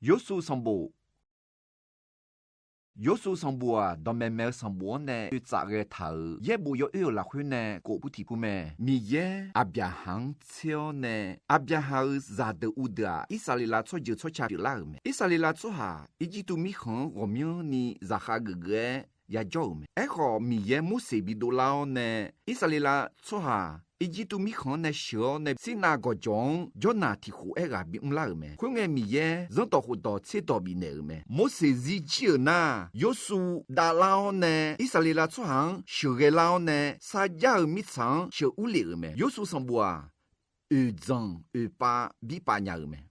约束上步。约束上步啊，到妹妹上步呢，就咋个头，也不要有那会呢，过不提不咩？米耶阿边行车呢，阿边行咋的乌的，伊萨里拉错就错恰的啦咩？伊萨里拉错哈，伊只都米行我们你咋哈个个呀叫咩？哎好米耶莫谁比多老呢？伊萨里拉错哈。一直都米看那小那是哪个种，就哪提户哎个比唔来咩？佢个米耶，人到户到车到比那咩？莫是自己呐，有数大佬呢，以色列拉出行，小个佬呢，撒家米场小屋里个咩？有数上步啊，2 比8年个咩？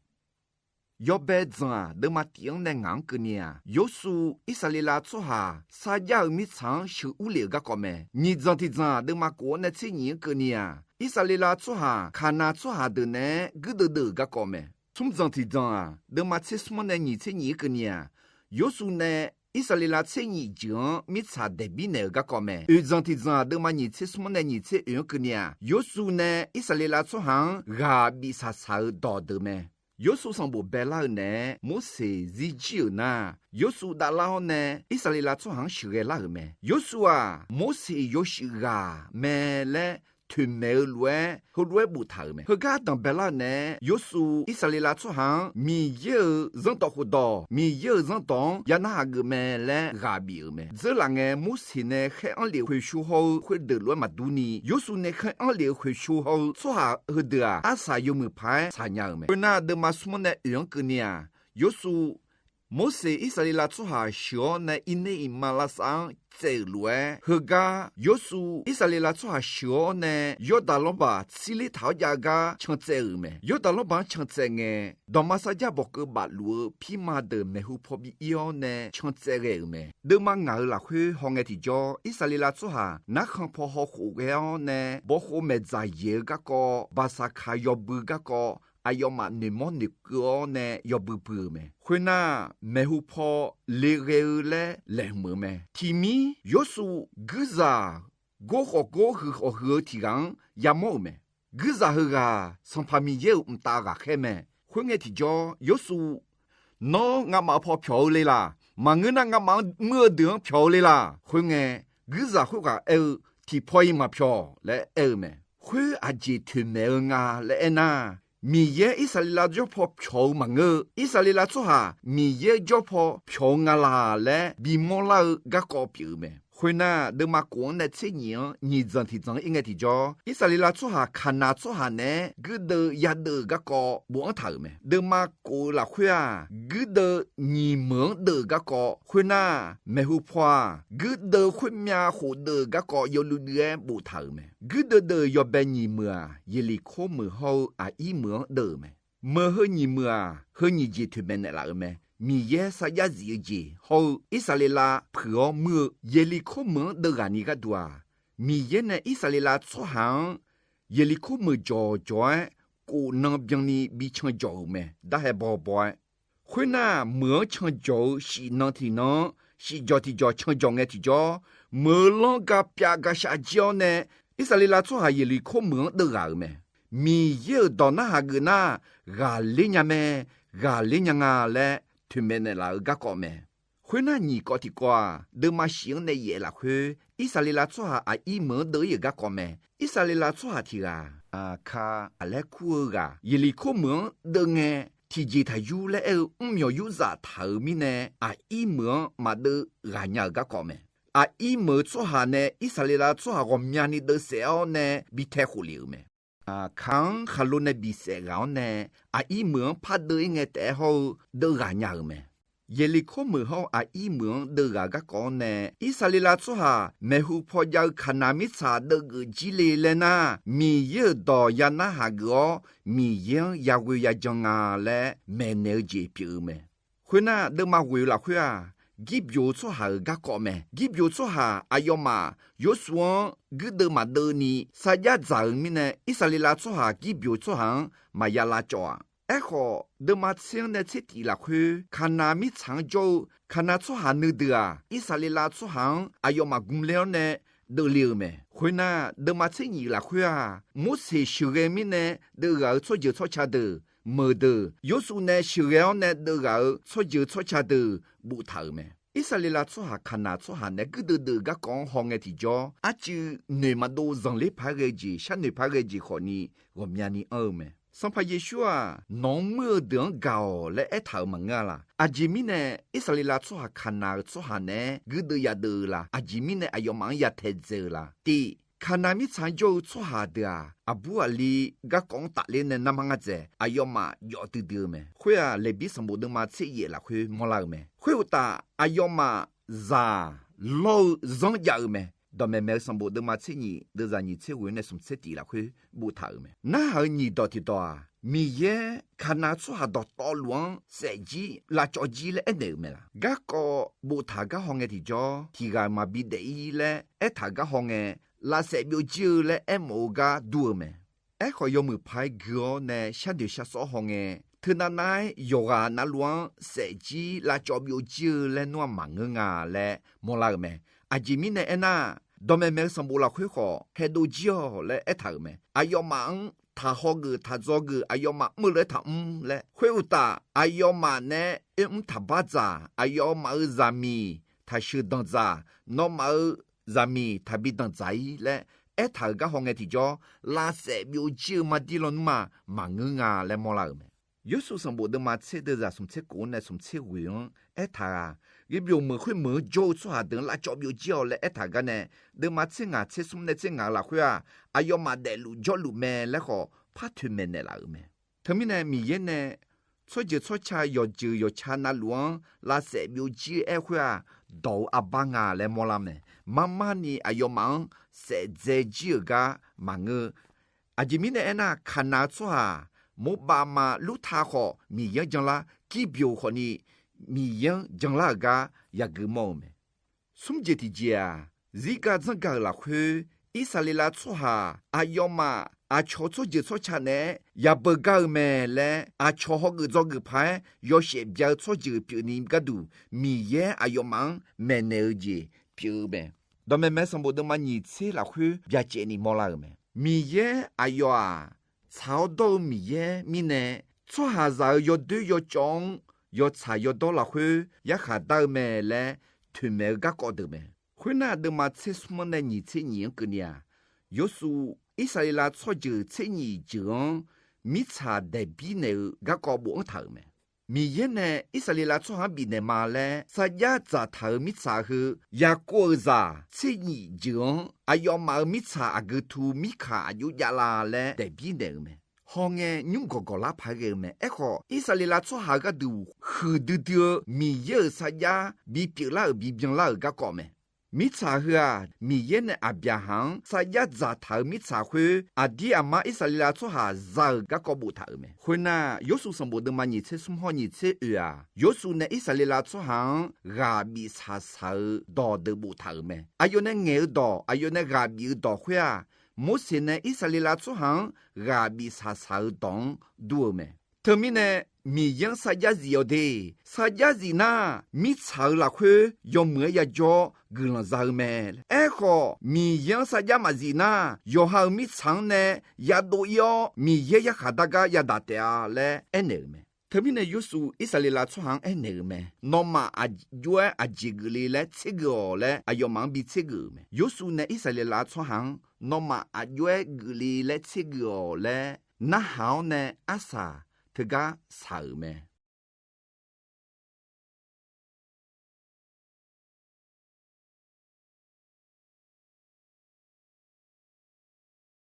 要白种啊，都嘛顶那硬个呢。有数以色列拉出下，撒家米场小屋里个咩？你这的种都嘛过那7年个呢。以色列拉出下，看那出下的呢，个个咩？从这的种啊，都嘛吃什么呢？你7年个呢？有数呢？以色列拉7年前米场的比那个咩？这的种都嘛你吃什么呢？你吃1个呢？有数呢？以色列拉出行，个比啥到的咩？有数上部白老呢，莫是自己呢；有数大老呢，以色列拉出行学个老咩？有数啊，莫是有学个咩嘞？团没乱，和乱不头咩？和家当白老呢，有数以色列拉出行，没有人到活到，没有人当，也那个咩嘞？个比咩？这两个莫是呢，黑暗里会修好，会得乱嘛多呢？有数呢，黑暗里会修好，做下和得啊，阿啥有没拍参样咩？那得嘛什么呢？2个呢？有数。莫是以色列拉出下小呢，因内马拉桑走路和个约束以色列拉出下小呢，约达罗巴起里头家个抢走咩？约达罗巴抢走嘅，到马萨家博个马路皮马的没户破比要呢抢走嘅咩？德马咬啦去行嘅地叫以色列拉出下，那看破好好嘅呢，博好咩在野个个，巴萨卡要不个个。哎呦嘛，你莫你个呢，要不咩？会那没户破里个嘞来么咩？提米有数个啥？个好个和提纲也冇咩？个啥和个上旁边有唔大个开咩？会个提叫有数，喏我马破漂嚟啦，嘛我那我马没得漂嚟啦，会个啥会个提破一马漂来咩？会阿姐团没啊来那。米耶以色列拉就破漂嘛个，以色列拉做下米耶就破漂啊啦嘞，比莫拉个高标咩？会那德马国那7年，你整体整应该提着，以色列拉做下看那做下呢，个的也的个高不头咩？德马国啦会啊，个的你们的个高会那没户破，个的会面好的个高有路的不头咩？个的要被你们啊，也里可门后啊一门的咩？么和你们啊，和你姐推门来了咩？米耶撒亚自己后以色列拉破么耶利可门的个你个多啊？米耶呢以色列拉出行耶利可门叫古能边你比抢叫咩？但系宝宝，会那么抢叫是能提能，是叫提叫抢叫爱提叫，么啷个别个下叫呢？以色列拉出行耶利可门的个咩？米耶到那哈个那个里伢咩？个里伢啊嘞？推门的啦个个咩？会那你个的个，德马行的也啦去，以色列拉出下啊一门的一个个咩？以色列拉出下提啊卡阿来库个，耶利可门的呢，提起他有了秒有啥头面呢？啊一门嘛的人家个咩？啊一门出下呢，以色列拉出下我们你的小呢，比太忽略咩？康哈罗那比赛高呢，啊一门怕得应该带好得个样咩？耶利可门好啊一门得个个呢？以色列拉出下没户破要看那米查得个积累了呢？米有到呀那哈个米样也会呀将啊嘞没那结表咩？会那得嘛会啦会啊？给表出下个咩？给表出下哎呦嘛，有说个的嘛的你，啥呀在面呢？以色列拉出下给表出行嘛呀拉叫啊！哎好，的嘛现在彻底啦去，看那米长久，看那出下那的啊！以色列拉出行哎呦嘛公了呢，得了咩？会那的嘛彻底啦去啊！莫是修个面呢，得个出就出吃的。么的，有时呢需要呢的个错就错差的不头咩。以色列啦错下看呐错下呢个的个讲行嘅地方，啊就你嘛都让你拍个字，像你拍个字可你我面你二咩。上拍耶稣啊，农么等高来一头门啊啦，阿吉米呢，以色列啦错下看呐错下呢，个的呀的啦，阿吉米呢哎呦忙呀太子啦，第。看那米长就错下的啊，阿布阿里个讲大连的那么个子，哎呦嘛要得得咩？会啊，来比什么的嘛吃也啦，会莫啦咩？会有打哎呦嘛咋老让家咩？到妹妹什么的嘛吃你，都让你吃完那什么吃地啦，会不头咩？那好你到底到啊？米耶看那错下到大路设计辣椒鸡咧一牛咩啦？个个不头个行嘅地方，提个嘛比第咧，一头个行嘅。拉塞表招咧，一冇噶多咩？一可有冇派個呢？相對下所行嘅，佢那奶有啊那亂設計拉做表招咧，那忙嘅牙咧，冇啦咩？阿姐咪呢？那當妹妹上冇啦佢學，係都招咧一頭咩？阿要忙，他學嘅，他做嘅，阿要忙冇咧他咧，佢有打，阿要忙呢？他巴扎，阿要忙雜米，他是當咋，那冇。咱们特别当在咧，一头个行嘅地方，拉塞表招嘛啲咯嘛，忙啊咧冇啦咩？有时上冇得嘛，车的啥，什车股呢，什车会用，一头啊，一表冇去冇做出下等拉做表招咧，一头个呢，得嘛车牙车什呢车牙啦，佢啊，哎哟嘛得路做路咩咧个，怕脱咩呢啦咩？他们呢，米嘢呢？错就错差要就要差那路，拉塞表招一佢啊，到阿爸啊咧冇啦咩？妈妈你哎呦忙，谁在这个忙个？阿姐咪呢？那看那错啊，冇爸妈路他好，米样将啦，机票和你米样将啦个也个冇咩？送这地界啊，这个怎个啦去？以色列啦错哈，哎呦嘛，阿错错就错差呢，也不够咩嘞？阿错好个做个牌，有些比较错就表你个度，米样哎呦忙，没那个表咩？到妹妹上不得嘛？你吃了去，别接你莫啦咩？米耶哎哟啊，炒到米耶米呢？做下就要对要种，要菜要多了去，也下到咩嘞？团咩个搞得咩？去那的嘛吃什么呢？你吃你个呢？有时以色列啦错就吃你种，米茶代比呢个搞不头咩？米耶呢？以色列啦错下比呢嘛嘞？啥呀？咋头米茶去呀过咋？吃你种，哎呀嘛米茶啊个土米卡有呀啦嘞？代比呢咩？行嘅用个啦拍嘅咩？一個以色列啦錯下個度，好多啲米耶啥呀？比別啦比別啦個講咩？米查去啊，米耶呢阿邊行啥呀？咋頭米查去？阿啲阿媽以色列啦錯下咋個個冇頭咩？去那有時上冇得嘛？你切什麼？你切啊？有時呢以色列啦錯行，阿米查查到的冇頭咩？阿有呢眼到，阿有呢阿米到去啊？目前呢，以色列啦出行，阿比查查当多咩？他们呢，米样啥呀子要的，啥呀子呢？米查啦去，要么呀做，个人啥咩？哎个米样啥呀嘛子呢？要好米查呢，也都要米也也下大家也打掉嘞，哎那咩？他们呢，有时以色列啦出行哎那个咩？那么啊，有啊几个哩嘞，七个嘞，啊要忙比七个咩？有时呢，以色列啦出行。那么阿月格里来吃个嘞，那好呢？阿啥？他个少咩？